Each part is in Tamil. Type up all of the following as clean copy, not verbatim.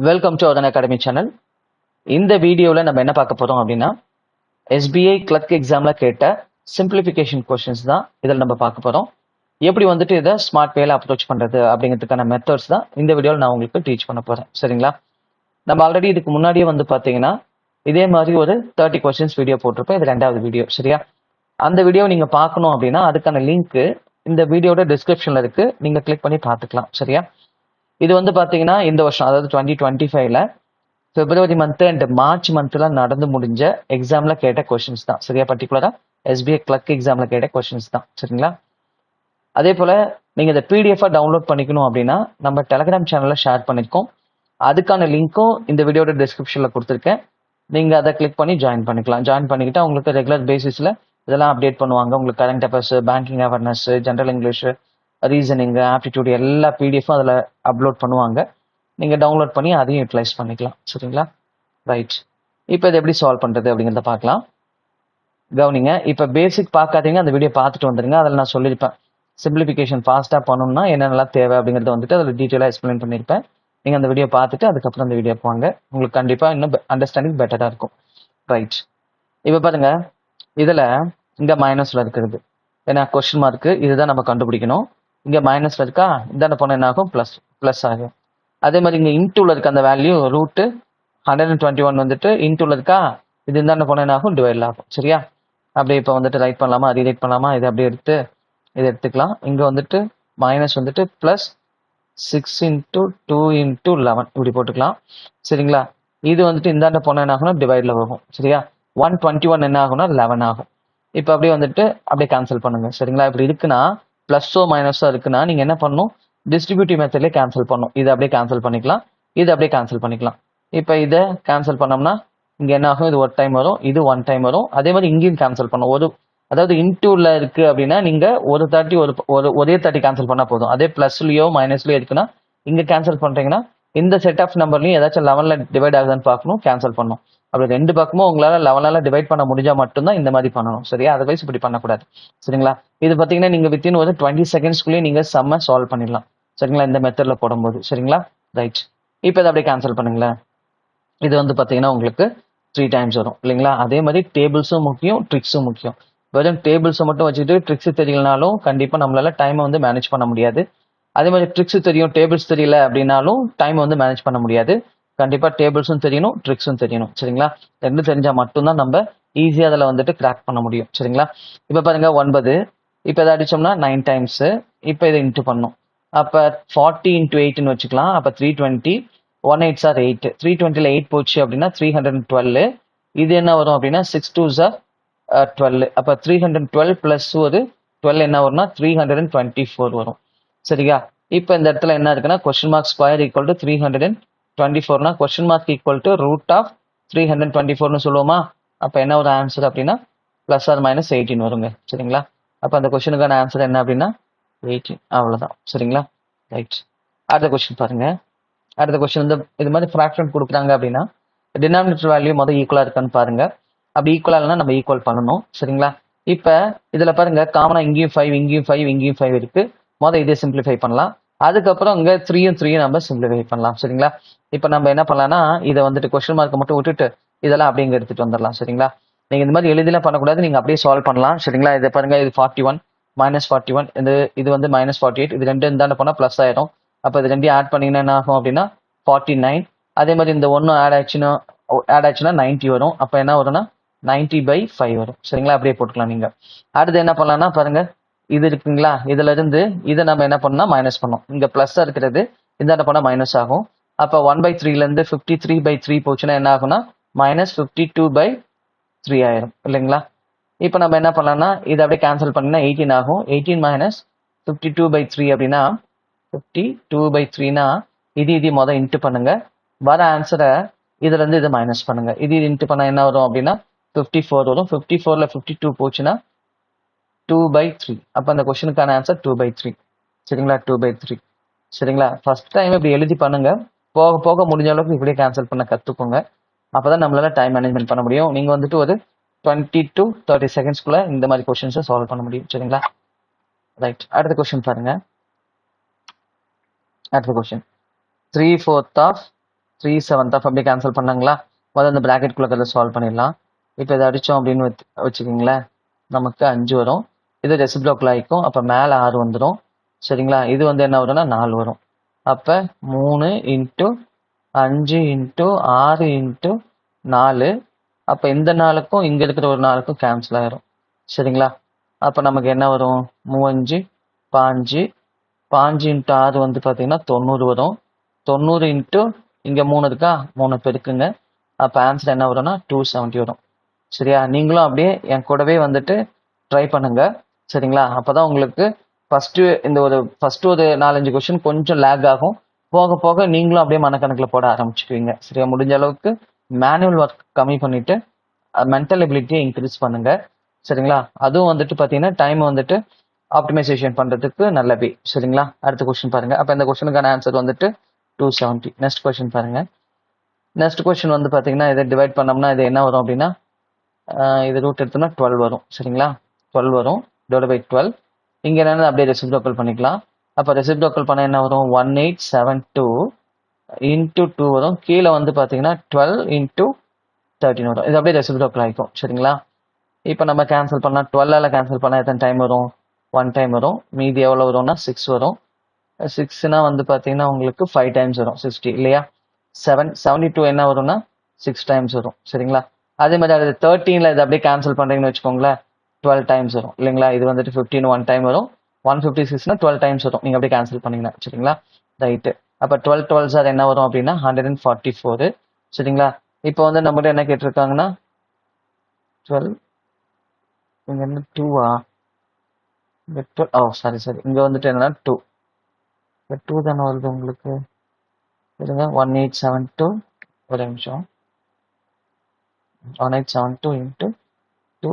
வெல்கம் டு அதன் அகாடமி சேனல். இந்த வீடியோவில் நம்ம என்ன பார்க்க போகிறோம் அப்படின்னா, எஸ்பிஐ கிளர்க் எக்ஸாமில் கேட்ட சிம்பிளிஃபிகேஷன் கொஷின்ஸ் தான் இதில் நம்ம பார்க்க போகிறோம். எப்படி வந்துட்டு இதை ஸ்மார்ட் வேல அப்ரோச் பண்ணுறது அப்படிங்கிறதுக்கான மெத்தட்ஸ் தான் இந்த வீடியோவில் நான் உங்களுக்கு டீச் பண்ண போகிறேன். சரிங்களா? நம்ம ஆல்ரெடி இதுக்கு முன்னாடியே வந்து பார்த்தீங்கன்னா இதே மாதிரி ஒரு 30 கொஸ்டின்ஸ் வீடியோ போட்டிருப்பேன். இது 2வது வீடியோ. சரியா? அந்த வீடியோ நீங்கள் பார்க்கணும் அப்படின்னா அதுக்கான லிங்க்கு இந்த வீடியோட டிஸ்கிரிப்ஷனில் இருக்குது. நீங்கள் கிளிக் பண்ணி பார்த்துக்கலாம். சரியா? இது வந்து பார்த்தீங்கன்னா இந்த வருஷம், அதாவது 2025ல பிப்ரவரி மந்த் அண்ட் மார்ச் மந்த்ல நடந்து முடிஞ்ச எக்ஸாம்ல கேட்ட கொஸ்டின்ஸ் தான். சரியா? பர்டிகுலரா எஸ்பிஐ கிளர்க் எக்ஸாம்ல கேட்ட கொஸ்டின்ஸ் தான். சரிங்களா? அதே போல நீங்க இந்த பிடிஎஃப் டவுன்லோட் பண்ணிக்கணும் அப்படின்னா நம்ம டெலிகிராம் சேனல்ல ஷேர் பண்ணிருக்கோம். அதுக்கான லிங்க்கும் இந்த வீடியோட டிஸ்கிரிப்ஷன்ல கொடுத்துருக்கேன். நீங்க அதை கிளிக் பண்ணி ஜாயின் பண்ணிக்கலாம். ஜாயின் பண்ணிக்கிட்டா உங்களுக்கு ரெகுலர் பேசிஸ்ல இதெல்லாம் அப்டேட் பண்ணுவாங்க. உங்களுக்கு current affairs, banking awareness, general English, reasoning, aptitude எல்லா பிடிஎஃப்பும் அதில் அப்லோட் பண்ணுவாங்க. நீங்கள் டவுன்லோட் பண்ணி அதையும் யூட்டிலைஸ் பண்ணிக்கலாம். சரிங்களா? ரைட். இப்போ இதை எப்படி சால்வ் பண்ணுறது அப்படிங்கிறத பார்க்கலாம். கவனிங்க. இப்போ பேசிக் பார்க்காதீங்க, அந்த வீடியோ பார்த்துட்டு வந்துடுங்க. அதில் நான் சொல்லியிருப்பேன் சிம்பிளிஃபிகேஷன் ஃபாஸ்ட்டாக பண்ணணும்னா என்னென்னலாம் தேவை அப்படிங்கிறத வந்துட்டு அதில் டீட்டெயிலாக எக்ஸ்பிளைன் பண்ணியிருப்பேன். நீங்கள் அந்த வீடியோ பார்த்துட்டு அதுக்கப்புறம் அந்த வீடியோ போங்க. உங்களுக்கு கண்டிப்பாக இன்னும் அண்டர்ஸ்டாண்டிங் பெட்டராக இருக்கும். ரைட். இப்போ பாருங்க, இதில் இங்கே மைனஸில் இருக்கிறது ஏன்னா கொஸ்டின் மார்க்கு, இதுதான் நம்ம கண்டுபிடிக்கணும். இங்கே மைனஸில் இருக்கா, இதான போனால் என்ன ஆகும்? ப்ளஸ் ஆகும். அதே மாதிரி இங்கே இன்டூவில் இருக்க அந்த வேல்யூ ரூட்டு 121 வந்துட்டு இன்டூவில் இருக்கா, இது இந்தாண்ட போனால் என்ன ஆகும்? டிவைடில் ஆகும். சரியா? அப்படியே இப்போ வந்துட்டு ரைட் பண்ணலாமா, ரீரைட் பண்ணலாமா? இதை அப்படியே எடுத்து இதை எடுத்துக்கலாம். இங்கே வந்துட்டு மைனஸ் வந்துட்டு ப்ளஸ் 6 × 2 × 11 இப்படி போட்டுக்கலாம். சரிங்களா? இது வந்துட்டு இந்தாண்ட போனால் என்ன ஆகும்னா டிவைடில் போகும். சரியா? 121 என்ன ஆகும்னா 11 ஆகும். இப்போ அப்படியே வந்துட்டு அப்படியே கேன்சல் பண்ணுங்க. சரிங்களா? இப்படி இருக்குன்னா ப்ளஸ்ஸோ மைனஸோ இருக்குன்னா நீங்கள் என்ன பண்ணணும்? டிஸ்ட்ரிபியூட்டிவ் மெத்தட்லேயே கேன்சல் பண்ணணும். இதை அப்படியே கேன்சல் பண்ணிக்கலாம், இதை அப்படியே கேன்சல் பண்ணிக்கலாம். இப்போ இதை கேன்சல் பண்ணோம்னா இங்கே என்ன ஆகும்? இது ஒரு டைம் வரும், இது ஒன் டைம் வரும். அதே மாதிரி இங்கேயும் கேன்சல் பண்ணும். அதாவது இன்டூவில் இருக்குது அப்படின்னா நீங்கள் ஒரு 30 ஒரே 30 கேன்சல் பண்ணால் போதும். அதே ப்ளஸ்லையோ மைனஸ்லையோ இருக்குன்னா இங்கே கேன்சல் பண்ணுறீங்கன்னா இந்த செட் ஆஃப் நம்பர்லையும் ஏதாச்சும் 11ல் டிவைட் ஆகுதுன்னு பார்க்கணும், கேன்சல் பண்ணணும். அப்படி ரெண்டு பக்கமும் உங்களால் 11ஆல் டிவைட் பண்ண முடிஞ்சால் மட்டும்தான் இந்த மாதிரி பண்ணணும். சரியா? அதர்வைஸ் இப்படி பண்ணக்கூடாது. சரிங்களா? இது பார்த்தீங்கன்னா நீங்கள் வித்தின் ஒரு 20 செகண்ட்ஸ்குள்ளேயே நீங்கள் செம்ம சால்வ் பண்ணிடலாம். சரிங்களா? இந்த மெத்தடில் போடும்போது. சரிங்களா? ரைட். இப்போ இதை அப்படியே கேன்சல் பண்ணுங்களேன். இது வந்து பார்த்தீங்கன்னா உங்களுக்கு 3 டைம்ஸ் வரும் இல்லைங்களா? அதே மாதிரி டேபிள்ஸும் முக்கியம், ட்ரிக்ஸும் முக்கியம். வெறும் டேபிள்ஸை மட்டும் வச்சுட்டு ட்ரிக்ஸ் தெரியலனாலும் கண்டிப்பாக நம்மளால டைமை வந்து மேனேஜ் பண்ண முடியாது. அதே மாதிரி ட்ரிக்ஸ் தெரியும், டேபிள்ஸ் தெரியல அப்படின்னாலும் டைம் வந்து மேனேஜ் பண்ண முடியாது. கண்டிப்பாக டேபிள்ஸும் தெரியணும், ட்ரிக்ஸும் தெரியணும். சரிங்களா? ரெண்டும் தெரிஞ்சால் மட்டும்தான் நம்ம ஈஸியாக அதில் வந்துட்டு கிராக் பண்ண முடியும். சரிங்களா? இப்போ பாருங்க 9. இப்போ இதை அடித்தோம்னா 9 டைம்ஸு. இப்போ இதை இன்ட்டு பண்ணணும். அப்போ 40 × 8ன்னு வச்சுக்கலாம். அப்போ 320. 1 8s are 8. 320ல் 8 போச்சு அப்படின்னா 312. இது என்ன வரும் அப்படின்னா 6 2s are 12. அப்போ 312 ப்ளஸ் ஒரு 12 என்ன வரும்னா 324 வரும். சரியா? இப்போ இந்த இடத்துல என்ன இருக்குன்னா question mark square equal to 324னா question mark equal to root of 324னு சொல்லுவோமா? அப்போ என்ன ஒரு ஆன்சர் அப்படின்னா ப்ளஸ் ஆர் மைனஸ் 18 வருங்க. சரிங்களா? அப்போ அந்த கொஸ்டினுக்கான ஆன்சர் என்ன அப்படின்னா 18. அவ்வளோதான். சரிங்களா? ரைட். அடுத்த கொஸ்டின் பாருங்க. அடுத்த கொஸ்டின் வந்து இது மாதிரி ஃப்ராக்ஷன் கொடுக்குறாங்க அப்படின்னா டினாமினேட்டர் வேல்யூ மொதல் ஈக்குவலாக இருக்கான்னு பாருங்க. அப்படி ஈக்குவலாக இல்லைனா நம்ம ஈக்குவல் பண்ணணும். சரிங்களா? இப்போ இதில் பாருங்க காமனாக இங்கேயும் 5, இங்கேயும் 5, இங்கேயும் 5 இருக்கு. மொதல் இதே சிம்பிளிஃபை பண்ணலாம். அதுக்கப்புறம் இங்கே 3 நம்ம சிம்பிளிஃபை பண்ணலாம். சரிங்களா? இப்போ நம்ம என்ன பண்ணலாம்னா இதை வந்துட்டு கொஸ்டின் மார்க்கை மட்டும் விட்டுட்டு இதெல்லாம் அப்படியே எடுத்துட்டு வந்துடலாம். சரிங்களா? நீங்கள் இந்த மாதிரி எளிதில் பண்ணக்கூடாது, நீங்கள் அப்படியே சால்வ் பண்ணலாம். சரிங்களா? இதை பாருங்க, இது 41 -41, இது வந்து -48. இது ரெண்டு இருந்தாண்ட போனால் ப்ளஸ் ஆயிரும். அப்போ இது ரெண்டையும் ஆட் பண்ணிங்கன்னா என்ன ஆகும் அப்படின்னா 49. அதே மாதிரி இந்த ஒன்றும் ஆட் ஆச்சுன்னா 90 வரும். அப்போ என்ன வரும்னா 90/5 வரும். சரிங்களா? அப்படியே போட்டுக்கலாம். நீங்கள் அடுத்து என்ன பண்ணலாம்னா பாருங்க, இது இருக்குங்களா, இதுல இருந்து இதை நம்ம என்ன பண்ணோம்னா மைனஸ் பண்ணோம். இங்க பிளஸ்ஸா இருக்கிறது இந்த பண்ணா மைனஸ் ஆகும். அப்போ 1/3லேருந்து 53/3 போச்சுன்னா என்ன ஆகும்னா -52/3 ஆயிரும் இல்லைங்களா? இப்போ நம்ம என்ன பண்ணலாம்னா இதை அப்படியே கேன்சல் பண்ணினா 18 ஆகும். 18 - 52/3 அப்படின்னா 52/3னா இது மொதல் இன்ட்டு பண்ணுங்க. வர ஆன்சரை இதுல இருந்து இதை மைனஸ் பண்ணுங்க. இது இன்ட்டு பண்ணா என்ன வரும் அப்படின்னா 54 வரும். 54ல் 52 போச்சுன்னா 2/3. அப்போ அந்த கொஸ்டினுக்கான ஆன்சர் 2/3. சரிங்களா? 2/3. சரிங்களா? ஃபர்ஸ்ட் டைம் இப்படி எழுதி பண்ணுங்க. போக போக முடிஞ்ச அளவுக்கு இப்படியே கேன்சல் பண்ண கற்றுக்கோங்க. அப்போதான் நம்மளால டைம் மேனேஜ்மெண்ட் பண்ண முடியும். நீங்கள் வந்துட்டு ஒரு 20 to 30 செகண்ட்ஸ்குள்ள இந்த மாதிரி கொஸ்டின்ஸை சால்வ் பண்ண முடியும். சரிங்களா? ரைட். அடுத்த கொஸ்டின் பாருங்க. அடுத்த கொஸ்டின் 3/4 of 3 7th அப்படியே கேன்சல் பண்ணாங்களா? முதல்ல இந்த ப்ராக்கெட்குள்ளே சால்வ் பண்ணிடலாம். இப்போ இதை அடித்தோம் அப்படின்னு வச்சுக்கிங்களேன், நமக்கு 5 வரும். இது ரெசிப்ரோக்கல் ஆகிக்கும். அப்போ மேலே 6 வந்துடும். சரிங்களா? இது வந்து என்ன வரும்னா 4 வரும். அப்போ 3 இன்ட்டு 5 இன்ட்டு 6 இன்ட்டு 4. அப்போ இந்த நாளுக்கும் இங்கே இருக்கிற ஒரு நாளுக்கும் கேன்சல் ஆயிரும். சரிங்களா? அப்போ நமக்கு என்ன வரும்? 35 5 5 இன்ட்டு 6 வந்து பார்த்தீங்கன்னா 90 வரும். 90 இன்ட்டு இங்கே 3 இருக்கா, 3 பெருக்குங்க. அப்போ ஆன்சர் என்ன வரும்னா 270 வரும். சரியா? நீங்களும் அப்படியே என் கூடவே வந்துட்டு ட்ரை பண்ணுங்க. சரிங்களா? அப்போ தான் உங்களுக்கு ஃபஸ்ட்டு ஒரு 4-5 கொஷின் கொஞ்சம் லேக் ஆகும். போக போக நீங்களும் அப்படியே மனக்கணக்கில் போட ஆரம்பிச்சுக்குவீங்க. சரியா? முடிஞ்ச அளவுக்கு மேனுவல் ஒர்க் கம்மி பண்ணிட்டு மென்டல் எபிலிட்டியை இன்க்ரீஸ் பண்ணுங்க. சரிங்களா? அதுவும் வந்துட்டு பார்த்தீங்கன்னா டைம் வந்துட்டு ஆப்டிமைசேஷன் பண்ணுறதுக்கு நல்ல வே. சரிங்களா? அடுத்த கொஸ்டின் பாருங்க. அப்போ இந்த கொஸ்டினுக்கான ஆன்சர் வந்துட்டு 270. நெக்ஸ்ட் கொஸ்டின் பாருங்க. நெக்ஸ்ட் கொஸ்டின் வந்து பார்த்தீங்கன்னா இதை டிவைட் பண்ணோம்னா இது என்ன வரும் அப்படின்னா இது ரூட் எடுத்தோம்னா 12 வரும். சரிங்களா? 12 வரும். Divide by 12. இங்கே என்னென்ன அப்படியே ரெசிப்ரோக்கல் பண்ணிக்கலாம். அப்போ ரெசிப்ரோக்கல் பண்ண என்ன வரும்? 1872 இன்ட்டு 2 வரும். கீழே வந்து பார்த்தீங்கன்னா 12 இன்ட்டு 13 வரும். இது அப்படியே ரெசிப்ரோக்கல் ஆகிக்கும். சரிங்களா? இப்போ நம்ம கேன்சல் பண்ணால் 12ஆல் கேன்சல் பண்ணால் எத்தனை டைம் வரும்? 1 டைம் வரும். மீதி எவ்வளோ வரும்னா 6 வரும். 6னா வந்து பார்த்தீங்கன்னா உங்களுக்கு 5 டைம்ஸ் வரும். 60 இல்லையா? 72 என்ன வரும்னா 6 டைம்ஸ் வரும். சரிங்களா? அதே மாதிரி அது 13ல் இது அப்படியே கேன்சல் பண்ணுறீங்கன்னு வச்சுக்கோங்களேன், 12 டைம்ஸ் வரும் இல்லைங்களா? இது வந்துட்டு 15 1 டைம் வரும். 156னா 12 டைம்ஸ் வரும். நீங்கள் அப்படியே கேன்சல் பண்ணீங்கன்னா. சரிங்களா? ரைட்டு. அப்போ 12 12 சார் என்ன வரும் அப்படின்னா 144. சரிங்களா? இப்போ வந்து நம்மகிட்ட என்ன கேட்டிருக்காங்கன்னா 12 இங்கே என்ன 2வா? இங்கே 12 சாரி இங்கே வந்துட்டு என்னன்னா 2. இப்போ 2 தானே வருது உங்களுக்கு. இருங்க 1872 ஒரு நிமிஷம். 1872 இன்ட்டு 2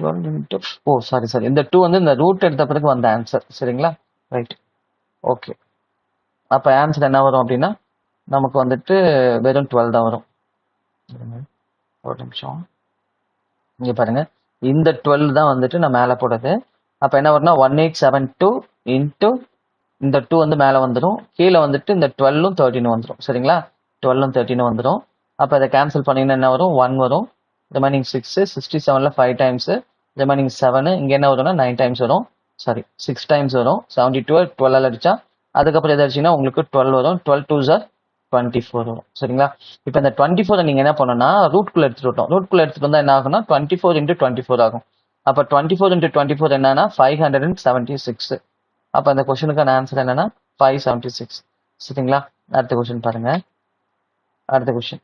12 இன்ட்டு சாரி இந்த 2 வந்து இந்த ரூட் எடுத்த பிறகு வந்த ஆன்சர். சரிங்களா? ரைட். ஓகே. அப்போ ஆன்சர் என்ன வரும் அப்படின்னா நமக்கு வந்துட்டு வெறும் 12 தான் வரும். ஒரு நிமிஷம். இங்கே பாருங்க, இந்த 12 தான் வந்துட்டு நான் மேலே போடுறது. அப்போ என்ன வரும்னா 1872 இன்ட்டு இந்த 2 வந்து மேலே வந்துடும். கீழே வந்துட்டு இந்த 12ம் 13 வந்துடும். சரிங்களா? 12ம் 13 வந்துடும். அப்போ அதை கேன்சல் பண்ணிங்கன்னா என்ன வரும்? 1 வரும். Remaining 6 67ல் 5 times. ரிமைனிங் 7 இங்கே என்ன வரும்னா 9 டைம்ஸ் வரும். சாரி 6 டைம்ஸ் வரும். 72 12ஆல் அடிச்சா அதுக்கப்புறம் எது அடிச்சிங்கன்னா உங்களுக்கு 12 வரும். 12 2s are 24 வரும். சரிங்களா? இப்போ இந்த 24 நீங்கள் என்ன பண்ணணும்னா ரூட்குள்ளே எடுத்துகிட்டு விட்டோம். ரூட்குள்ளே எடுத்துகிட்டு வந்தால் என்ன ஆகும்னா 24 இன்ட்டு 24 ஆகும். அப்போ 24 இன்ட்டு 24 என்னன்னா 576. அப்போ அந்த கொஸ்டினுக்கான ஆன்சர் என்னன்னா 576. சரிங்களா? அடுத்த கொஸ்டின் பாருங்க. அடுத்த கொஸ்டின்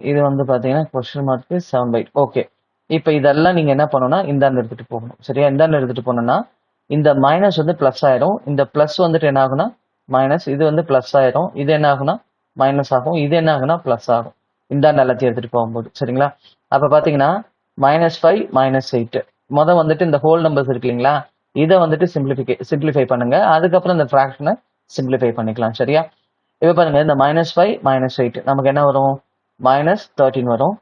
இது வந்து பார்த்தீங்கன்னா கொஸ்டின் மார்க்கு 7/8. ஓகே. இப்போ இதெல்லாம் நீங்கள் என்ன பண்ணணும்னா இந்தாண்டு எடுத்துகிட்டு போகணும். சரியா? இந்தாண்டு எடுத்துகிட்டு போகணும்னா இந்த மைனஸ் வந்து ப்ளஸ் ஆயிரும். இந்த ப்ளஸ் வந்துட்டு என்ன ஆகுனா மைனஸ், இது வந்து ப்ளஸ் ஆயிரும். இது என்ன ஆகுனா மைனஸ் ஆகும். இது என்ன ஆகுனா ப்ளஸ் ஆகும். இந்தாண்டு எல்லாத்தையும் எடுத்துகிட்டு போகும்போது. சரிங்களா? அப்போ பார்த்தீங்கன்னா -5 -8 வந்துட்டு இந்த ஹோல் நம்பர்ஸ் இருக்கு இல்லைங்களா, இதை வந்துட்டு சிம்பிளிஃபை பண்ணுங்க. அதுக்கப்புறம் இந்த ஃப்ராக்ஷனை சிம்பிளிஃபை பண்ணிக்கலாம். சரியா? இப்போ பாருங்க, இந்த -5 -8 நமக்கு என்ன வரும்? -13 வரும்.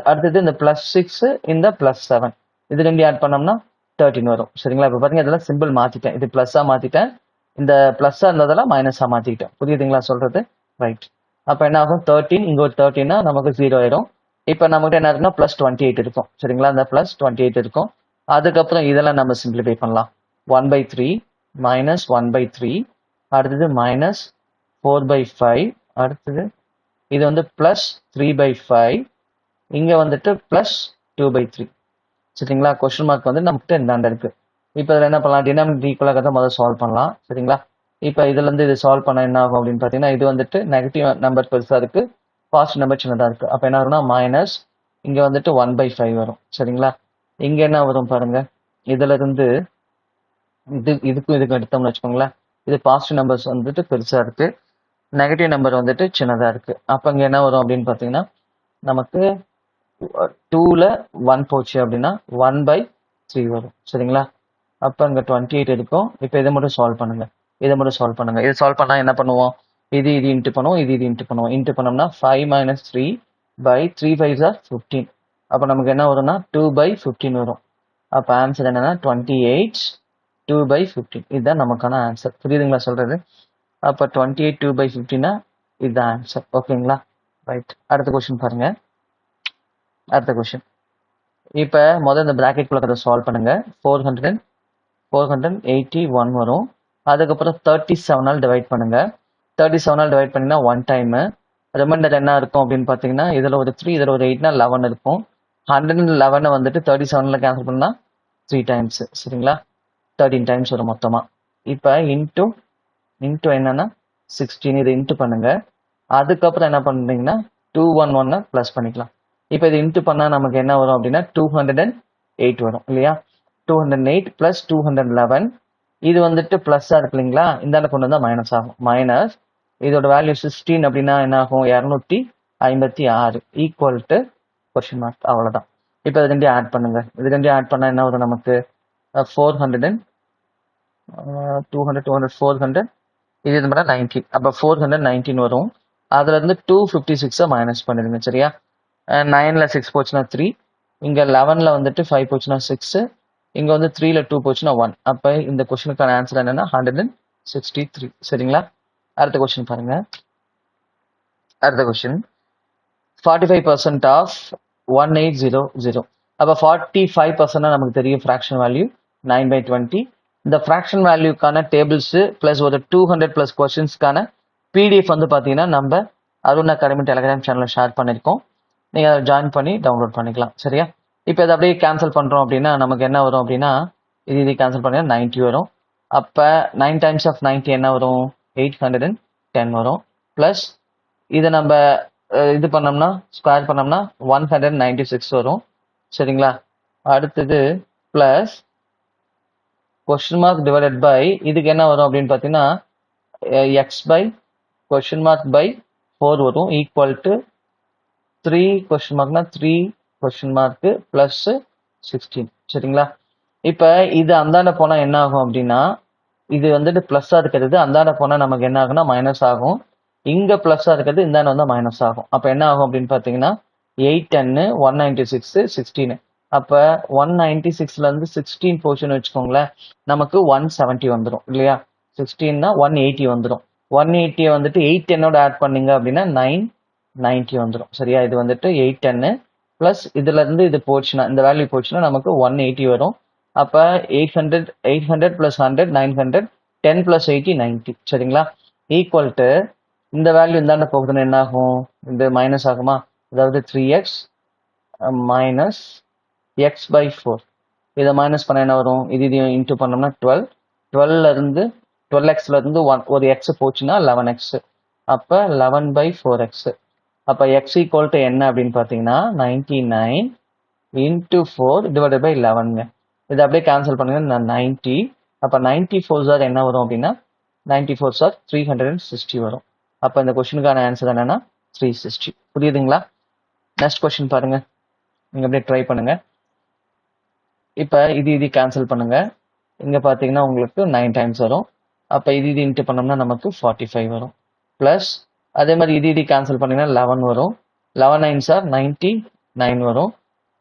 அடுத்தது இந்த +6 இந்த +7 இது ரெண்டு ஆட் பண்ணோம்னா 13 வரும். சரிங்களா? இப்போ பாருங்க, இதெல்லாம் சிம்பிள் மாத்திட்டேன். இது பிளஸ்ஸா மாத்திட்டேன், இந்த பிளஸ்ஸா இருந்ததெல்லாம் மைனஸா மாத்திட்டேன். புரியுதுங்களா சொல்றது? ரைட். அப்போ என்ன ஆகும்? 13 இங்க ஒரு 13னா நமக்கு 0 ஆயிரும். இப்போ நமக்கு என்ன இருக்குன்னா +28 இருக்கும். சரிங்களா? இந்த +28 இருக்கும். அதுக்கப்புறம் இதெல்லாம் நம்ம சிம்பிளிஃபை பண்ணலாம். 1/3 -1/3 அடுத்தது -4/5 அடுத்தது இது வந்து +3/5 இங்க வந்துட்டு +2/3. சரிங்களா? கொஸ்டின் மார்க் வந்து நமக்கு இந்தாண்ட இருக்கு. இப்போ இதில் என்ன பண்ணலாம்? டினாமினேட்டர் ஈக்குவலாக தான் முதல்ல சால்வ் பண்ணலாம். சரிங்களா? இப்போ இதுலேருந்து இது சால்வ் பண்ண என்ன ஆகும் அப்படின்னு பார்த்தீங்கன்னா, இது வந்துட்டு நெகட்டிவ் நம்பர் பெருசாக இருக்கு, பாசிட்டிவ் நம்பர் சின்னதாக இருக்கு. அப்போ என்ன ஆகும்னா மைனஸ் இங்கே வந்துட்டு 1/5 வரும். சரிங்களா? இங்கே என்ன வரும் பாருங்க, இதுல இருந்து இதுக்கும் எடுத்தோம்னு வச்சுக்கோங்களேன், இது பாசிட்டிவ் நம்பர்ஸ் வந்துட்டு பெருசா இருக்கு, நெகட்டிவ் நம்பர் வந்துட்டு சின்னதா இருக்கு. அப்போ இங்கே என்ன வரும் அப்படின்னு பார்த்தீங்கன்னா, நமக்கு 2ல 1 போச்சு அப்படின்னா 1/3 வரும். சரிங்களா? அப்போ இங்கே 28 இருக்கும். இப்போ இதை மட்டும் சால்வ் பண்ணுங்க. இதை சால்வ் பண்ணால் என்ன பண்ணுவோம்? இது இன்ட்டு பண்ணுவோம், இது இன்ட்டு பண்ணுவோம். இன்ட்டு பண்ணோம்னா 5 - 3/3 5s are 15. அப்போ நமக்கு என்ன வரும்னா 2/15 வரும். அப்போ ஆன்சர் என்னன்னா 28 2/15. இதுதான் நமக்கான ஆன்சர். புரியுதுங்களா சொல்றது? அப்போ 28 2/50னா இதுதான் ஆன்சர். ஓகேங்களா? ரைட். அடுத்த கொஸ்டின் பாருங்க. அடுத்த கொஸ்டின். இப்போ முதல்ல இந்த ப்ராக்கெட் குள்ள சால்வ் பண்ணுங்க. 481 வரும். அதுக்கப்புறம் 37ஆல் டிவைட் பண்ணுங்க. 37ஆல் டிவைட் பண்ணினா 1 டைமு. ரிமைண்டர் என்ன இருக்கும் அப்படின்னு பார்த்தீங்கன்னா, இதில் ஒரு 3, இதில் ஒரு 8னா 11 இருக்கும். 111 வந்துட்டு 37ல் கேன்சல் பண்ணால் 3 டைம்ஸ். சரிங்களா? 13 டைம்ஸ் வரும் மொத்தமாக. இப்போ இன்ட்டு என்னன்னா 16, இது இன்ட்டு பண்ணுங்க. அதுக்கப்புறம் என்ன பண்ணுறீங்கன்னா 211 ப்ளஸ் பண்ணிக்கலாம். இப்போ இது இன்ட்டு பண்ணால் நமக்கு என்ன வரும் அப்படின்னா 208 வரும் இல்லையா? 208 ப்ளஸ் 211. இது வந்துட்டு ப்ளஸ்ஸாக இருக்கு இல்லைங்களா? இந்தாண்ட கொண்டு வந்தால் மைனஸ் ஆகும். மைனஸ் இதோட வேல்யூ 16 அப்படின்னா என்ன ஆகும்? 256 ஈக்குவல் டு கொஸ்டின் மார்க். அவ்வளோதான். இப்போ இது ரெண்டையும் ஆட் பண்ணுங்க. இது ரெண்டையும் ஆட் பண்ணால் என்ன வரும் நமக்கு? 400 200 200 400 இது பண்ணால் 19. அப்போ 419 வரும். அதுலேருந்து 256 மைனஸ் பண்ணிடுங்க. சரியா? 9ல் 6 போச்சுன்னா 3, இங்கே 11ல் வந்துட்டு 5 போச்சுன்னா 6, இங்கே வந்து 3ல் 2 போச்சுன்னா 1. அப்போ இந்த கொஸ்டினுக்கான ஆன்சர் என்னன்னா 163. சரிங்களா? அடுத்த கொஸ்டின் பாருங்க. அடுத்த கொஸ்டின் 45% ஆஃப் 1800. அப்போ 45% நமக்கு தெரியும் ஃப்ராக்ஷன் வேல்யூ 9/20. இந்த ஃப்ராக்ஷன் வேல்யூக்கான டேபிள்ஸ் ப்ளஸ் ஒரு 200 ப்ளஸ் கொஸ்டின்ஸ்க்கான பிடிஎஃப் வந்து பார்த்தீங்கன்னா நம்ம அருண் அகாடமி டெலிகிராம் சேனலில் ஷேர் பண்ணியிருக்கோம். நீங்கள் அதை ஜாயின் பண்ணி டவுன்லோட் பண்ணிக்கலாம். சரியா? இப்போ இதை அப்படியே கேன்சல் பண்ணுறோம் அப்படின்னா நமக்கு என்ன வரும் அப்படின்னா இது கேன்சல் பண்ணிங்கன்னா 90 வரும். அப்போ 9 டைம்ஸ் ஆஃப் 90 என்ன வரும்? 810 வரும். ப்ளஸ் இதை நம்ம இது பண்ணோம்னா ஸ்கொயர் பண்ணோம்னா 196 வரும். சரிங்களா? அடுத்தது plus question mark divided by இதுக்கு என்ன வரும் அப்படின்னு பார்த்தீங்கன்னா x by question mark by 4 வரும் ஈக்குவல் டு 3 கொஸ்டின் மார்க்னா 3 கொஸ்டின் மார்க்கு ப்ளஸ் 16. சரிங்களா? இப்போ இது அந்தாண்ட போனால் என்ன ஆகும் அப்படின்னா இது வந்துட்டு ப்ளஸ்ஸாக இருக்கிறது அந்தாண்ட போனால் நமக்கு என்ன ஆகும்னா மைனஸ் ஆகும். இங்கே ப்ளஸ்ஸாக இருக்கிறது இந்தாண்ட வந்தால் மைனஸ் ஆகும். அப்போ என்ன ஆகும் அப்படின்னு பார்த்தீங்கன்னா 810 196 16. அப்போ 196லேருந்து 16 போர்ஷன் வச்சுக்கோங்களேன், நமக்கு 170 வந்துடும் இல்லையா? 16னா 180 வந்துடும். 180 வந்துட்டு 810ஓட ஆட் பண்ணீங்க அப்படின்னா 990 வந்துடும். சரியா? இது வந்துட்டு 810 ப்ளஸ் இதுலேருந்து இது போச்சுன்னா இந்த வேல்யூ போச்சுன்னா நமக்கு 180 வரும். அப்போ 800 ப்ளஸ் 100 900 10 ப்ளஸ் 80 90. சரிங்களா? ஈக்குவல் டு இந்த வேல்யூ இந்தாண்ட போகுதுன்னு என்ன ஆகும்? இந்த மைனஸ் ஆகுமா? அதாவது 3x மைனஸ் எக்ஸ் பை 4. இதை மைனஸ் பண்ண என்ன வரும்? இது இன்ட்டு பண்ணோம்னா 12. 12xலேருந்து ஒரு எக்ஸ் போச்சுன்னா 11x. அப்போ 11/4x. அப்போ எக்ஸ் ஈக்குவல் டு என்ன அப்படின்னு பார்த்தீங்கன்னா 99 இன்ட்டு 4 டிவைடட் பை 11. இதை அப்படியே கேன்சல் பண்ணுங்க 90. அப்போ 94 சார் என்ன வரும் அப்படின்னா 94 சார் 360 வரும். அப்போ இந்த கொஸ்டினுக்கான ஆன்சர் என்னன்னா 360. புரியுதுங்களா? நெக்ஸ்ட் கொஸ்டின் பாருங்க. நீங்கள் அப்படியே ட்ரை பண்ணுங்க. இப்போ இது கேன்சல் பண்ணுங்க. இங்கே பார்த்தீங்கன்னா உங்களுக்கு 9 டைம்ஸ் வரும். அப்போ இது இன்ட்டு பண்ணோம்னா நமக்கு 45 வரும். ப்ளஸ் அதே மாதிரி இது கேன்சல் பண்ணிங்கன்னா 11 வரும். 11 9 சார் 99 வரும்.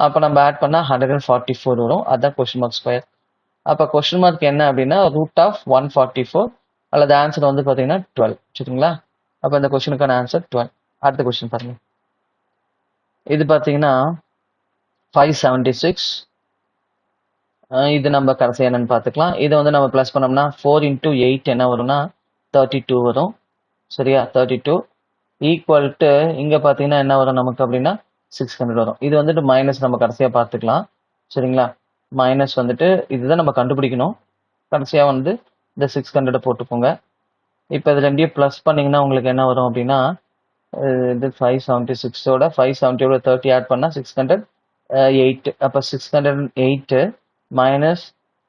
அப்போ நம்ம ஆட் பண்ணால் 144 வரும். அதுதான் கொஸ்டின் மார்க் ஸ்கொயர். அப்போ கொஸ்டின் மார்க் என்ன அப்படின்னா ரூட் ஆஃப் 144 அல்லது ஆன்சர் வந்து பார்த்தீங்கன்னா 12. சரிங்களா? அப்போ இந்த கொஸ்டினுக்கான ஆன்சர் 12. அடுத்த கொஸ்டின் பாருங்க. இது பார்த்தீங்கன்னா 576. இது நம்ம கடைசி என்னன்னு பார்த்துக்கலாம். இதை வந்து நம்ம ப்ளஸ் பண்ணோம்னா 4 × 8 என்ன வரும்னா 32 வரும். சரியா? 32 ஈக்குவல் டு இங்கே பார்த்தீங்கன்னா என்ன வரும் நமக்கு அப்படின்னா 600 வரும். இது வந்துட்டு மைனஸ் நம்ம கடைசியாக பார்த்துக்கலாம். சரிங்களா? மைனஸ் வந்துட்டு இதுதான் நம்ம கண்டுபிடிக்கணும். கடைசியாக வந்து இந்த 600 போட்டுக்கோங்க. இப்போ இது ரெண்டையும் ப்ளஸ் பண்ணிங்கன்னா உங்களுக்கு என்ன வரும் அப்படின்னா இது 576ஓட 570ஓட 30 ஆட் பண்ணால் 608. அப்போ 608 minus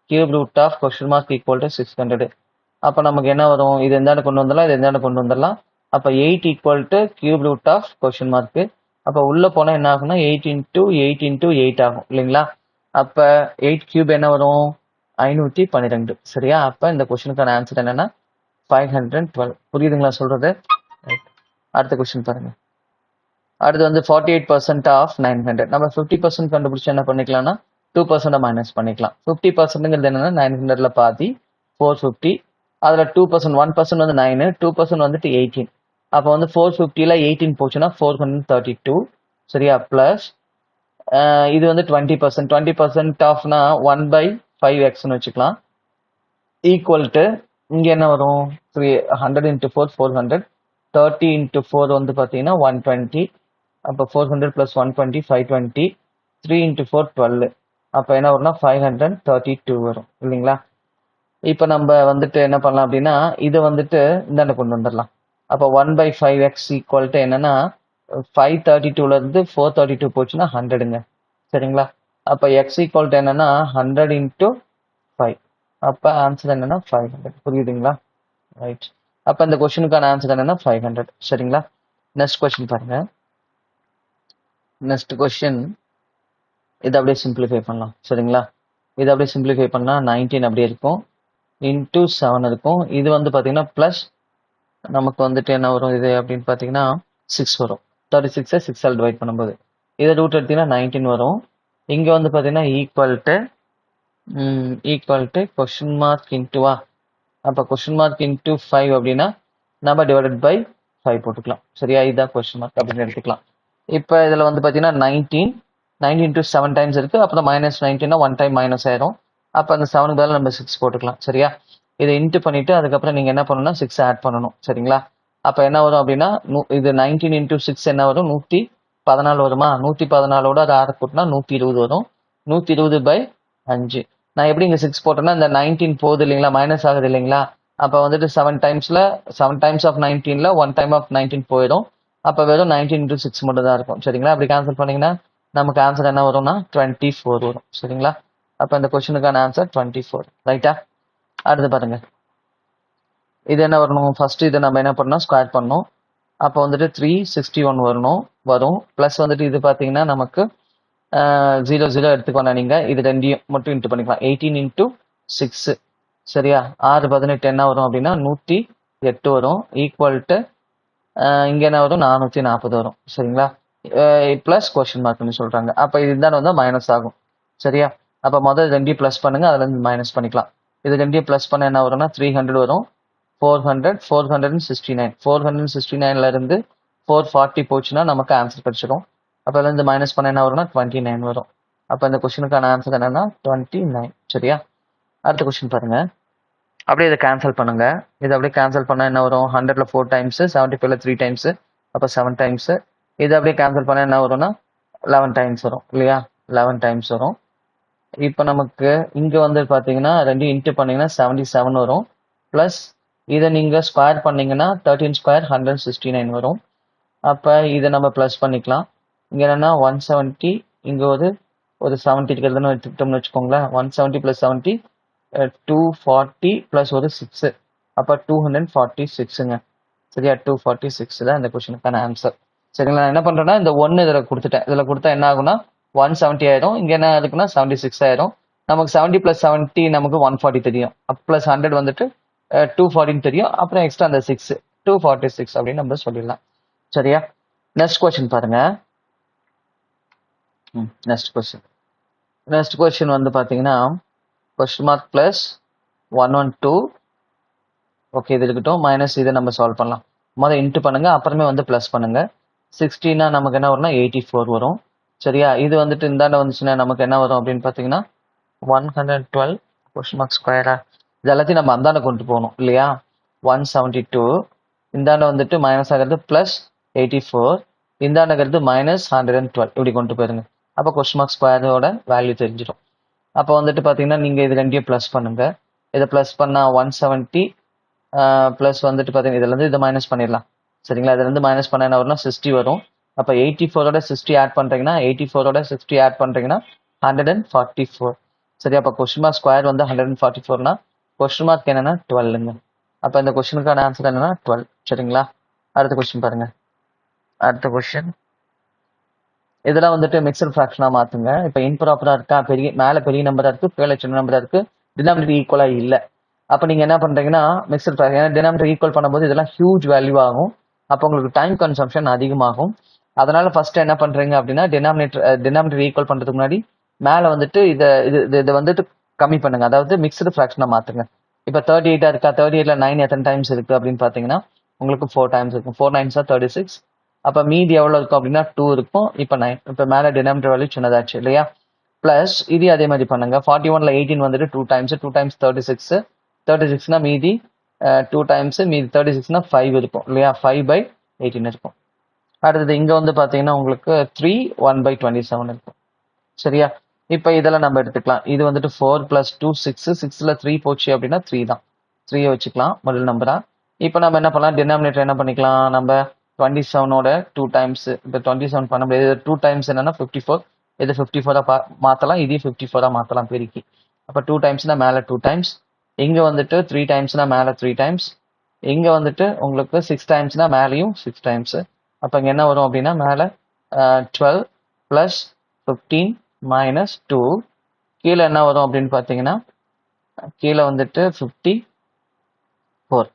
cube root of question mark equal to 600. அப்போ நமக்கு என்ன வரும்? இது எந்தாண்ட கொண்டு வந்துடலாம், இது எந்தாண்ட கொண்டு வந்துடலாம். அப்போ 8 equal to cube root of question mark. அப்போ உள்ளே போனால் என்ன ஆகும்னா 8 × 8 × 8 ஆகும் இல்லைங்களா? அப்போ 8 கியூப் என்ன வரும்? 512. சரியா? அப்போ இந்த கொஸ்டினுக்கான ஆன்சர் என்னன்னா 512. புரியுதுங்களா சொல்றது? அடுத்த கொஸ்டின் பாருங்க. அடுத்து வந்து 48% ஆஃப் 900. நம்ம 50% கண்டுபிடிச்சு என்ன பண்ணிக்கலாம்னா 2% மைனஸ் பண்ணிக்கலாம். 50%ங்கிறது என்னன்னா 900ல் பாதி 450 அதில் 2% 1% வந்து 9, 2% வந்துட்டு 18. அப்போ வந்து 450ல் 18 போச்சுன்னா 432. சரியா? ப்ளஸ் இது வந்து 20%. 20% ஆஃப்னா 1/5xன்னு வச்சுக்கலாம். ஈக்குவல் டு இங்கே என்ன வரும்? 100 × 4 400. 30 × 4 வந்து பார்த்தீங்கன்னா 120. அப்போ 400 + 120 520. 3 × 4 12. அப்போ என்ன வரும்னா 532 வரும் இல்லைங்களா? இப்போ நம்ம வந்துட்டு என்ன பண்ணலாம் அப்படின்னா இதை வந்துட்டு இந்தாண்ட கொண்டு வந்துடலாம். அப்போ 1/5x ஈக்குவல் டு என்னன்னா 532லேருந்து 432 போச்சுன்னா 100ங்க. சரிங்களா? அப்போ எக்ஸ் ஈக்குவல் டு என்னன்னா 100 × 5. அப்போ ஆன்சர் என்னன்னா 500. புரியுதுங்களா? ரைட். அப்போ இந்த கொஸ்டினுக்கான ஆன்சர் என்னன்னா 500. சரிங்களா? நெக்ஸ்ட் கொஸ்டின் பாருங்க. நெக்ஸ்ட் கொஸ்டின் இதை அப்படியே சிம்பிளிஃபை பண்ணலாம். சரிங்களா? இதை அப்படியே சிம்பிளிஃபை பண்ணால் 19 அப்படியே இருக்கும், இன்டூ 7 இருக்கும். இது வந்து பார்த்தீங்கன்னா ப்ளஸ் நமக்கு வந்துட்டு என்ன வரும் இது அப்படின்னு பார்த்தீங்கன்னா 6 வரும். 36 6ஆல் டிவைட் பண்ணும்போது இதை ரூட் எடுத்தீங்கன்னா 19 வரும். இங்கே வந்து பார்த்தீங்கன்னா ஈக்குவல் டு கொஸ்டின் மார்க் இன்ட்டுவா. அப்போ கொஸ்டின் மார்க் இன்டூ 5 அப்படின்னா நம்ம டிவைடட் பை 5 போட்டுக்கலாம். சரியா? இதுதான் கொஸ்டின் மார்க் அப்படின்னு எடுத்துக்கலாம். இப்போ இதில் வந்து பார்த்தீங்கன்னா 19 × 7 டைம்ஸ் இருக்குது. அப்புறம் -19னா 1 டைம் மைனஸ் ஆயிரும். அப்போ அந்த 7க்கு பதிலாக நம்ம 6 போட்டுக்கலாம். சரியா? இதை இன்ட்டு பண்ணிவிட்டு அதுக்கப்புறம் நீங்கள் என்ன பண்ணணும்னா 6 ஆட் பண்ணணும். சரிங்களா? அப்போ என்ன வரும் அப்படின்னா இது 19 × 6 என்ன வரும்? 114 வருமா? 114ஓட அது 6 கூட்டினா 120 வரும். 120/5. நான் எப்படி இங்கே 6 போட்டேன்னா இந்த 19 போகுது இல்லைங்களா, மைனஸ் ஆகுது இல்லைங்களா? அப்போ வந்துட்டு 7 டைம்ஸ் ஆஃப் 19ல் 1 டைம் ஆஃப் 19 போயிடும். அப்போ வெறும் 19 × 6 மட்டும் தான் இருக்கும். சரிங்களா? அப்படி கேன்சல் பண்ணிங்கன்னா நமக்கு ஆன்சர் என்ன வரும்னா 24 வரும். சரிங்களா? அப்போ இந்த கொஸ்டினுக்கான ஆன்சர் 24. ரைட்டா? அடுத்து பாருங்க. இது என்ன வரணும்? ஃபர்ஸ்ட் இதை நம்ம என்ன பண்ணணும்? ஸ்கொயர் பண்ணணும். அப்போ வந்துட்டு 361 வரும். ப்ளஸ் வந்துட்டு இது பார்த்தீங்கன்னா நமக்கு 0 எடுத்துக்கோண்ணா நீங்கள். இது ரெண்டையும் மட்டும் இன்ட்டு பண்ணிக்கலாம். 18 × 6. சரியா? 6 18 என்ன வரும் அப்படின்னா 108 வரும். ஈக்குவல் டு இங்கே என்ன வரும்? 440 வரும். சரிங்களா? ப்ளஸ் கொஸ்டின் மார்க்னு சொல்கிறாங்க. அப்போ இதுதான் வந்து மைனஸ் ஆகும். சரியா? அப்போ முதல் ரெண்டையும் ப்ளஸ் பண்ணுங்க, அதுலேருந்து மைனஸ் பண்ணிக்கலாம். இது ரெண்டையும் ப்ளஸ் பண்ண என்ன வரும்னா 300 வரும். 400 469. 469லேருந்து 440 போச்சுன்னா நமக்கு ஆன்சர் கிடைச்சிடும். அப்போ அதுலேருந்து மைனஸ் பண்ண என்ன வரும்னா 29 வரும். அப்போ இந்த கொஸ்டினுக்கான ஆன்சர் என்னன்னா 29. சரியா? அடுத்த கொஸ்டின் பாருங்க. அப்படியே இதை கேன்சல் பண்ணுங்க. இதை அப்படியே கேன்சல் பண்ணால் என்ன வரும்? 100ல் 4 டைம்ஸு, 75ல் 3 டைம்ஸு, அப்போ 7 டைம்ஸு. இதை அப்படியே கேன்சல் பண்ணால் என்ன வரும்னா 11 டைம்ஸ் வரும் இல்லையா? 11 டைம்ஸ் வரும். இப்போ நமக்கு இங்கே வந்து பார்த்தீங்கன்னா ரெண்டையும் இன்ட்டு பண்ணிங்கன்னா 77 வரும். ப்ளஸ் இதை நீங்கள் ஸ்கொயர் பண்ணிங்கன்னா 13² 169 வரும். அப்போ இதை நம்ம ப்ளஸ் பண்ணிக்கலாம். இங்கே என்னென்னா 170, இங்கே ஒரு 70 இருக்கிறதுன்னு எடுத்துக்கிட்டோம்னு வச்சுக்கோங்களேன். 170 + 70 240 + ஒரு 6. அப்போ 246ங்க. சரியா? 246 தான் இந்த கொஸ்டினுக்கான ஆன்சர். சரிங்களா? நான் என்ன பண்ணுறேன்னா இந்த 1 இதில் கொடுத்துட்டேன். இதில் கொடுத்தா என்ன ஆகுனா 170 ஆயிரும். இங்கே என்ன இருக்குன்னா 76 ஆயிரும். நமக்கு 70 + 70 நமக்கு 140 தெரியும். ப்ளஸ் 100 வந்துட்டு 240 தெரியும். அப்புறம் எக்ஸ்ட்ரா அந்த 6 246 அப்படின்னு நம்ம சொல்லிடலாம். சரியா? நெக்ஸ்ட் கொஸ்டின் பாருங்க. நெக்ஸ்ட் கொஸ்டின் வந்து பார்த்தீங்கன்னா கொஸ்டின் மார்க் ப்ளஸ் 112. ஓகே, இது இருக்கட்டும். மைனஸ் இதை நம்ம சால்வ் பண்ணலாம். முதல்ல இன்ட்டு பண்ணுங்க, அப்புறமே வந்து ப்ளஸ் பண்ணுங்க. 60னா நமக்கு என்ன வரும்னா 84 வரும். சரியா? இது வந்துட்டு இந்தாண்ட வந்துச்சுன்னா நமக்கு என்ன வரும் அப்படின்னு பார்த்தீங்கன்னா 112 கொஸ்டின் மார்க் ஸ்கொயரா. இது எல்லாத்தையும் நம்ம அந்தாண்ட கொண்டு போகணும் இல்லையா? 172 இந்தாண்ட வந்துட்டு மைனஸ் ஆகிறது ப்ளஸ் 84, இந்தாண்டங்கிறது -112 இப்படி கொண்டு போயிருங்க. அப்போ கொஸ்டின் மார்க் ஸ்கொயரோட வேல்யூ தெரிஞ்சிடும். அப்போ வந்துட்டு பார்த்தீங்கன்னா நீங்கள் இது ரெண்டையும் ப்ளஸ் பண்ணுங்க. இதை ப்ளஸ் பண்ணால் 170 ப்ளஸ் வந்துட்டு பார்த்தீங்கன்னா இதுலேருந்து இதை மைனஸ் பண்ணிடலாம். சரிங்களா? இதுலேருந்து மைனஸ் பண்ண என்ன வரும்னா 60 வரும். அப்போ 84ஓட 60 ஆட் பண்ணுறீங்கன்னா 144. சரி, அப்போ கொஸ்டின் மார்க் ஸ்கொயர் வந்து 144னா கொஸ்டின் மார்க் என்னன்னா 12ங்க. அப்போ இந்த கொஸ்டினுக்கான ஆன்சர் என்னன்னா 12. சரிங்களா? அடுத்த கொஸ்டின் பாருங்க. அடுத்த கொஸ்டின் இதெல்லாம் வந்துட்டு மிக்சர் ஃப்ராக்ஷனாக மாற்றுங்க. இப்போ இன்ப்ராப்பராக இருக்கா, மேலே பெரிய நம்பராக இருக்குது, கீழே சின்ன நம்பராக இருக்குது, டினாமினேட்டர் ஈக்குவலாக இல்லை. அப்போ நீங்கள் என்ன பண்ணுறீங்கன்னா மிக்சர் ஃப்ராக்ஷன், ஏன்னா டினாமினேட்டர் ஈக்குவல் பண்ணும்போது இதெல்லாம் ஹியூஜ் வேல்யூ ஆகும். அப்போ உங்களுக்கு டைம் கன்சம்ஷன் அதிகமாகும். அதனால ஃபர்ஸ்ட் என்ன பண்ணுறீங்க அப்படின்னா டினாமினேட்டர் ஈக்குவல் பண்ணுறதுக்கு முன்னாடி மேலே வந்துட்டு இதை வந்துட்டு கம்மி பண்ணுங்க. அதாவது மிக்சடு ஃப்ராக்ஷனாக மாற்றுங்க. இப்போ 38 இருக்கா, 38ல 9 எத்தனை டைம்ஸ் இருக்குது அப்படின்னு பார்த்தீங்கன்னா உங்களுக்கு 4 டைம்ஸ் இருக்கும். 4 9s 36. அப்போ மீதி எவ்வளோ இருக்கும் அப்படின்னா 2 இருக்கும். இப்போ 9. இப்போ மேலே டினாமினேட்டர் வேல்யூ சின்னதாச்சு இல்லையா? ப்ளஸ் இது அதே மாதிரி பண்ணுங்க. 41ல் 18 வந்துட்டு 2 டைம்ஸ், 2 டைம்ஸ் 36. 36னா மீதி 2 டைம்ஸ், மீதி 36னா 5 இருக்கும் இல்லையா? 5/18 இருக்கும். அடுத்தது இங்கே வந்து பார்த்தீங்கன்னா உங்களுக்கு 3 1/27 இருக்கும். சரியா? இப்போ இதெல்லாம் நம்ம எடுத்துக்கலாம். இது வந்துட்டு 4 + 2 6. 6ல் 3 போச்சு அப்படின்னா 3 தான். 3 வச்சுக்கலாம் முதல் நம்பரா. இப்போ நம்ம என்ன பண்ணலாம், டினாமினேட்டர் என்ன பண்ணிக்கலாம், நம்ம 27ஓட 2 டைம்ஸ். இப்போ 27 பண்ண முடியாது. 2 டைம்ஸ் என்னன்னா 54. இது 54ஆக மாற்றலாம், இதையும் 54ஆக மாற்றலாம் பெருக்கி. அப்போ 2 டைம்ஸ்னா மேலே 2 டைம்ஸ், இங்கே வந்துட்டு 3 டைம்ஸ்னா மேலே 3 டைம்ஸ், இங்கே வந்துட்டு உங்களுக்கு 6 டைம்ஸ்னா மேலேயும் 6 டைம்ஸ். அப்போ இங்கே என்ன வரும் அப்படின்னா மேலே 12 + 15 - 2. கீழே என்ன வரும் அப்படின்னு பார்த்தீங்கன்னா கீழே வந்துட்டு 54.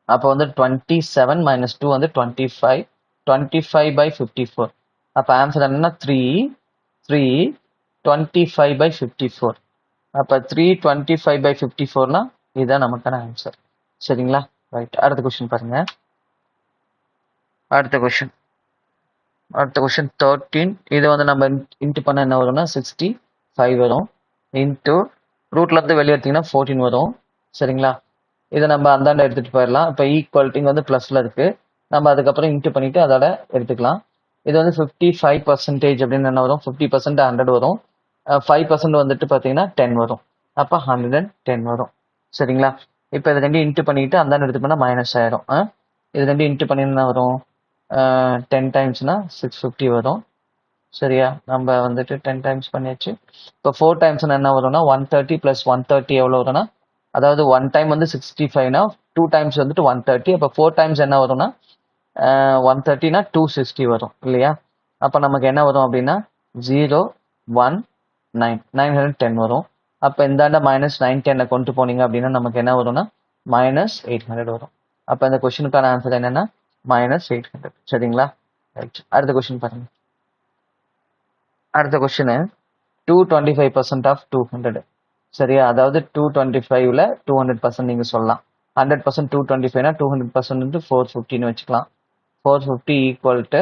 அப்போ வந்து 27 - 2 வந்து 25. 25/54. அப்போ ஆன்சர் என்னன்னா 3 25/54. அப்போ 325/54னா இதுதான் நமக்கான ஆன்சர். சரிங்களா? ரைட். அடுத்த கொஸ்டின் பாருங்க. அடுத்த கொஸ்டின் 13. இது வந்து நம்ம இன்ட்டு பண்ண என்ன வரும்னா 65 வரும். இன்ட்டு ரூட்ல இருந்து வெளியே எடுத்தீங்கன்னா 14 வரும். சரிங்களா? இதை நம்ம அந்தாண்ட எடுத்துட்டு போயிடலாம். இப்போ ஈக்குவாலிட்டி வந்து ப்ளஸ்ல இருக்கு. நம்ம அதுக்கப்புறம் இன்ட்டு பண்ணிட்டு அதோட எடுத்துக்கலாம். இது வந்து 55% அப்படின்னு என்ன வரும், 50% 100 வரும். 5% வந்துட்டு பார்த்தீங்கன்னா 10 வரும். அப்போ 110 வரும். சரிங்களா? இப்போ இது ரெண்டு இன்ட்டு பண்ணிட்டு அந்தாண்ட எடுத்து பண்ணால் மைனஸ் ஆயிடும். இது ரெண்டு இன்ட்டு பண்ணினா வரும் 10 டைம்ஸ்னா 650 வரும். சரியா? நம்ம வந்துட்டு 10 டைம்ஸ் பண்ணியாச்சு. இப்போ 4 டைம்ஸ்னா என்ன வரும்னா 130 + 130 எவ்வளோ வரும்னா, அதாவது 1 டைம் வந்து 65னா 2 டைம்ஸ் வந்துட்டு 130. அப்போ 4 டைம்ஸ் என்ன வரும்னா 130னா 260 வரும் இல்லையா? அப்போ நமக்கு என்ன வரும் அப்படின்னா 019 910 வரும். அப்போ இந்தாண்ட -910 கொண்டு போனீங்க அப்படின்னா நமக்கு என்ன வரும்னா -800 வரும். அப்போ இந்த கொஸ்டினுக்கான ஆன்சர் என்னன்னா -800. சரிங்களா? ரைட். அடுத்த கொஸ்டின் பாருங்க. அடுத்த கொஸ்டின் 225% ஆஃப் 200. சரியா? அதாவது 225ல 200% நீங்க சொல்லலாம். 100% 225னா 200% 450ன்னு வச்சுக்கலாம். 450 ஈக்குவல் டு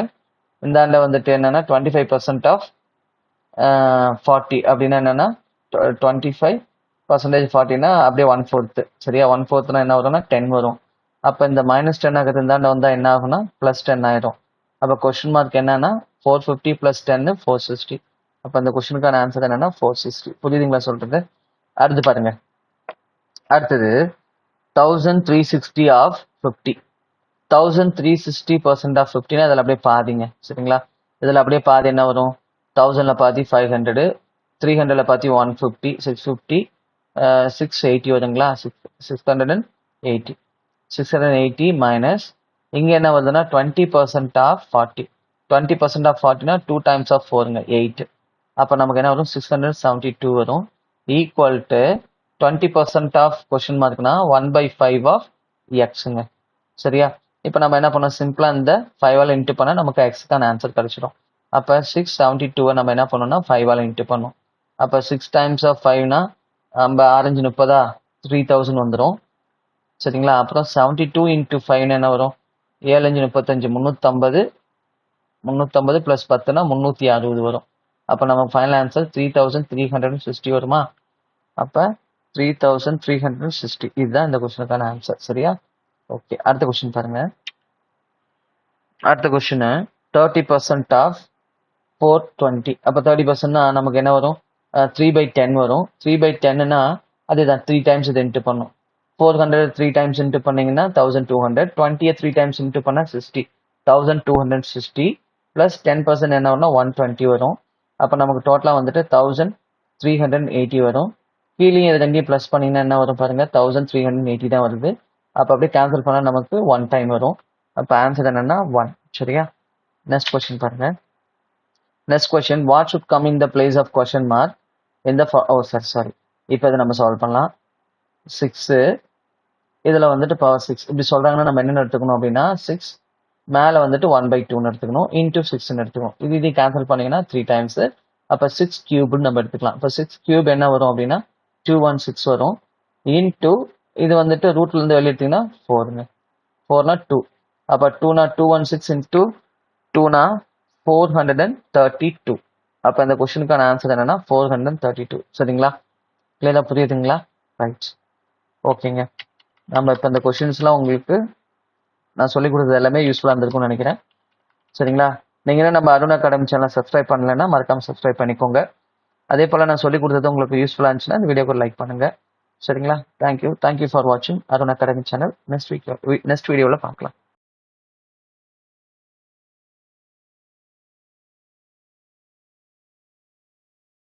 இந்தாண்ட வந்துட்டு என்னன்னா 25% ஆஃப் 40 அப்படின்னா என்னன்னா 25% 40னா அப்படியே 1/4. சரியா? 1/4னா என்ன வரும்னா 10 வரும். அப்போ இந்த -10 ஆகுது இந்தாண்ட வந்தா என்ன ஆகும்னா +10 ஆயிடும். அப்போ கொஸ்டின் மார்க் என்னன்னா 450 + 10 460. அப்போ இந்த கொஸ்டினுக்கான ஆன்சர் என்னன்னா 460. புரியுதுங்களா சொல்றது? அடுத்து பாருங்க. அடுத்தது 1360 ஆஃப் 50. 1360% ஆஃப் 50னா இதில் அப்படியே பாதிங்க. சரிங்களா? இதில் அப்படியே பாதி என்ன வரும், 1000ல் பாதி 500, 300ல் பாதி 150, 650, 680 வருங்களா? 680. 680 மைனஸ் இங்கே என்ன வருதுன்னா 20% ஆஃப் 40. 20% ஆஃப் 40னா 2 டைம்ஸ் ஆஃப் 4ங்க 8. அப்போ நமக்கு என்ன வரும் 672 வரும். ஈக்குவல் டு 20% ஆஃப் கொஸ்டின் மார்க்னா 1/5 ஆஃப் எக்ஸுங்க. சரியா? இப்போ நம்ம என்ன பண்ணோம், சிம்பிளாக இந்த 5ஆல் இன்ட்டு பண்ணால் நமக்கு எக்ஸுக்கான ஆன்சர் கிடைச்சிடும். அப்போ 672 நம்ம என்ன பண்ணோம்னா 5ஆல் இன்ட்டு பண்ணோம். அப்போ 6 டைம்ஸ் ஆஃப் 5னா நம்ம 6 30 3000 வந்துடும். சரிங்களா? அப்புறம் 72 × 5 என்ன வரும், 7 35 350 + 10னா 360 வரும். அப்போ நம்ம ஃபைனல் ஆன்சர் 3360 வருமா? அப்போ 3360 இதுதான் இந்த கொஸ்டினுக்கான ஆன்சர். சரியா? ஓகே. அடுத்த கொஸ்டின் பாருங்க. அடுத்த கொஸ்டின் 30% ஆஃப் 420. அப்போ 30%னா நமக்கு என்ன வரும், 3/10 வரும். 3/10னா அதுதான் 3 டைம்ஸ் இதை இன்ட்டு பண்ணும். 400 3 டைம்ஸ் இன்ட்டு பண்ணீங்கன்னா 1200. 20 3 டைம்ஸ் இன்ட்டு பண்ணால் 60. 1260 ப்ளஸ் 10% என்ன வரும்னா 120 வரும். அப்போ நமக்கு டோட்டலாக வந்துட்டு 1380 வரும். கீழே இது ரெண்டையும் ப்ளஸ் பண்ணிங்கன்னா என்ன வரும் பாருங்க, 1380 தான் வருது. அப்போ அப்படியே கேன்சல் பண்ணால் நமக்கு 1 டைம் வரும். அப்போ ஆன்சர் என்னன்னா 1. சரியா? நெக்ஸ்ட் கொஸ்டின் பாருங்க. Next question, what should come in the place of question mark இந்த சாரி இப்போ இதை நம்ம சால்வ் பண்ணலாம். 6 இதில் வந்துட்டு பவர் 6 இப்படி சொல்கிறாங்கன்னா நம்ம என்னென்ன எடுத்துக்கணும் அப்படின்னா 6 மேலே வந்துட்டு 1/2ன்னு எடுத்துக்கணும், இன்டூ 6ன்னு எடுத்துக்கணும். இது கேன்சல் பண்ணிங்கன்னா 3 டைம்ஸ். அப்போ 6³ நம்ம எடுத்துக்கலாம். இப்போ 6³ என்ன வரும் அப்படின்னா 216 வரும். இன்டூ இது வந்துட்டு ரூட்லேருந்து வெளியே எடுத்தீங்கன்னா 4ங்க. 4னா 2. அப்போ 2னா 216 இன்ட்டு 2னா 432. அப்போ இந்த கொஸ்டினுக்கான ஆன்சர் என்னன்னா 432. சரிங்களா? கிளியராக புரியுதுங்களா? ரைட். ஓகேங்க. நம்ம இப்போ இந்த கொஸ்டின்ஸ்லாம் உங்களுக்கு நான் சொல்லிக் கொடுத்தது எல்லாமே யூஸ்ஃபுல்லாக இருந்திருக்கும்னு நினைக்கிறேன். சரிங்களா? நீங்கள் நம்ம அருண் அகாடமி சேனல் சப்ஸ்கிரைப் பண்ணலைன்னா மறக்காமல் சப்ஸ்கிரைப் பண்ணிக்கோங்க. அதே போல் நான் சொல்லிக் கொடுத்தது உங்களுக்கு யூஸ்ஃபுல்லாக இருந்துச்சுன்னா இந்த வீடியோக்கு லைக் பண்ணுங்கள். சரிங்களா? தேங்க்யூ ஃபார் வாட்சிங் அருண் அகாடமி சேனல். நெக்ஸ்ட் வீடியோவில் பார்க்கலாம்.